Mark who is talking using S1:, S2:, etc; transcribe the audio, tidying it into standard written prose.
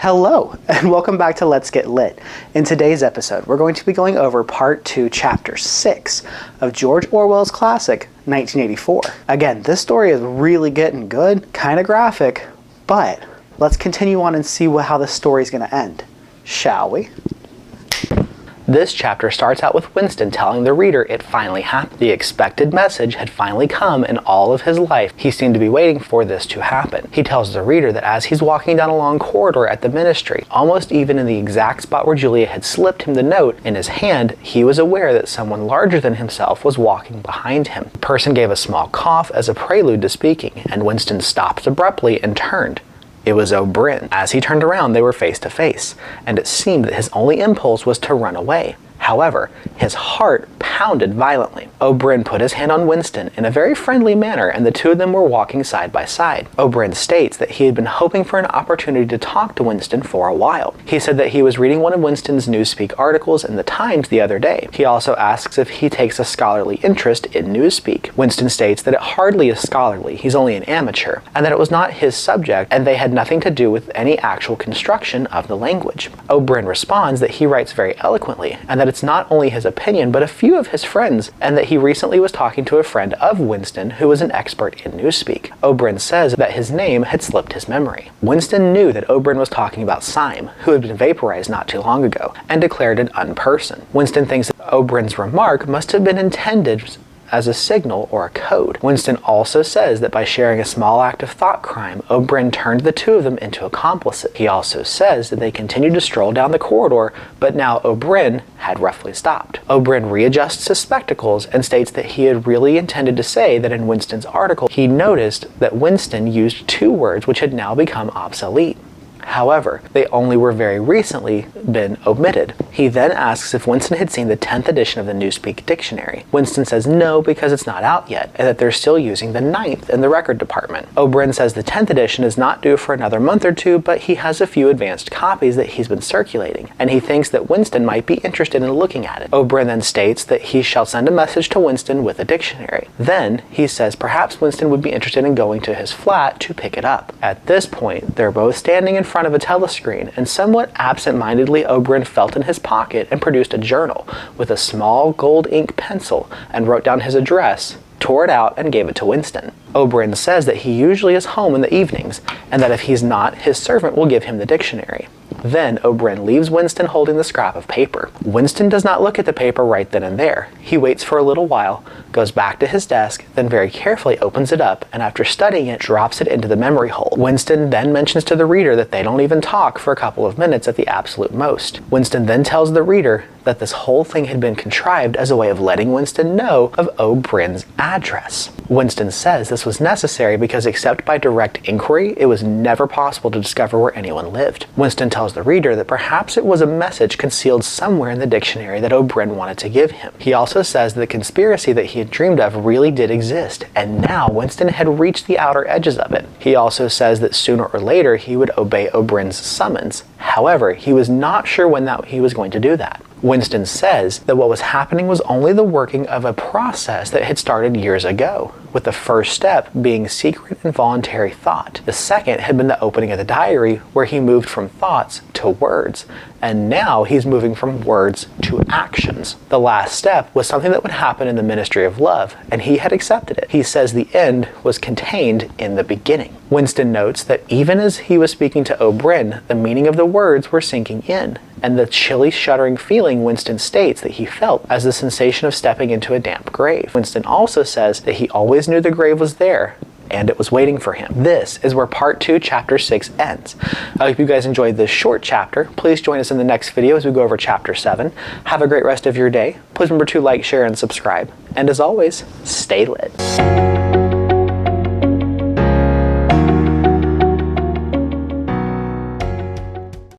S1: Hello, and welcome back to Let's Get Lit. In today's episode, we're going to be going over Part 2, Chapter 6 of George Orwell's classic, 1984. Again, this story is really getting good, kind of graphic, but let's continue on and see how the story is going to end, shall we? This chapter starts out with Winston telling the reader it finally happened. The expected message had finally come in all of his life. He seemed to be waiting for this to happen. He tells the reader that as he's walking down a long corridor at the ministry, almost even in the exact spot where Julia had slipped him the note in his hand, he was aware that someone larger than himself was walking behind him. The person gave a small cough as a prelude to speaking, and Winston stopped abruptly and turned. It was O'Brien. As he turned around, they were face to face, and it seemed that his only impulse was to run away. However, his heart pounded violently. O'Brien put his hand on Winston in a very friendly manner, and the two of them were walking side by side. O'Brien states that he had been hoping for an opportunity to talk to Winston for a while. He said that he was reading one of Winston's Newspeak articles in the Times the other day. He also asks if he takes a scholarly interest in Newspeak. Winston states that it hardly is scholarly, he's only an amateur, and that it was not his subject, and they had nothing to do with any actual construction of the language. O'Brien responds that he writes very eloquently, and that it's not only his opinion, but a few of his friends, and that he recently was talking to a friend of Winston who was an expert in Newspeak. O'Brien says that his name had slipped his memory. Winston knew that O'Brien was talking about Syme, who had been vaporized not too long ago, and declared it unperson. Winston thinks that O'Brien's remark must have been intended as a signal or a code. Winston also says that by sharing a small act of thought crime, O'Brien turned the two of them into accomplices. He also says that they continued to stroll down the corridor, but now O'Brien had roughly stopped. O'Brien readjusts his spectacles and states that he had really intended to say that in Winston's article, he noticed that Winston used two words which had now become obsolete. However, they only were very recently been omitted. He then asks if Winston had seen the 10th edition of the Newspeak Dictionary. Winston says no, because it's not out yet, and that they're still using the 9th in the record department. O'Brien says the 10th edition is not due for another month or two, but he has a few advanced copies that he's been circulating, and he thinks that Winston might be interested in looking at it. O'Brien then states that he shall send a message to Winston with a dictionary. Then, he says perhaps Winston would be interested in going to his flat to pick it up. At this point, they're both standing in front of a telescreen, and somewhat absent-mindedly O'Brien felt in his pocket and produced a journal with a small gold ink pencil and wrote down his address, tore it out, and gave it to Winston. O'Brien says that he usually is home in the evenings, and that if he's not, his servant will give him the dictionary. Then O'Brien leaves Winston holding the scrap of paper. Winston does not look at the paper right then and there. He waits for a little while, goes back to his desk, then very carefully opens it up, and after studying it, drops it into the memory hole. Winston then mentions to the reader that they don't even talk for a couple of minutes at the absolute most. Winston then tells the reader that this whole thing had been contrived as a way of letting Winston know of O'Brien's address. Winston says this was necessary because except by direct inquiry, it was never possible to discover where anyone lived. Winston tells the reader that perhaps it was a message concealed somewhere in the dictionary that O'Brien wanted to give him. He also says the conspiracy that he had dreamed of really did exist, and now Winston had reached the outer edges of it. He also says that sooner or later he would obey O'Brien's summons. However, he was not sure when he was going to do that. Winston says that what was happening was only the working of a process that had started years ago, with the first step being secret and voluntary thought. The second had been the opening of the diary, where he moved from thoughts to words, and now he's moving from words to actions. The last step was something that would happen in the Ministry of Love, and he had accepted it. He says the end was contained in the beginning. Winston notes that even as he was speaking to O'Brien, the meaning of the words were sinking in, and the chilly, shuddering feeling Winston states that he felt as the sensation of stepping into a damp grave. Winston also says that he always knew the grave was there, and it was waiting for him. This is where Part 2, Chapter 6 ends. I hope you guys enjoyed this short chapter. Please join us in the next video as we go over Chapter 7. Have a great rest of your day. Please remember to like, share, and subscribe. And as always, stay lit.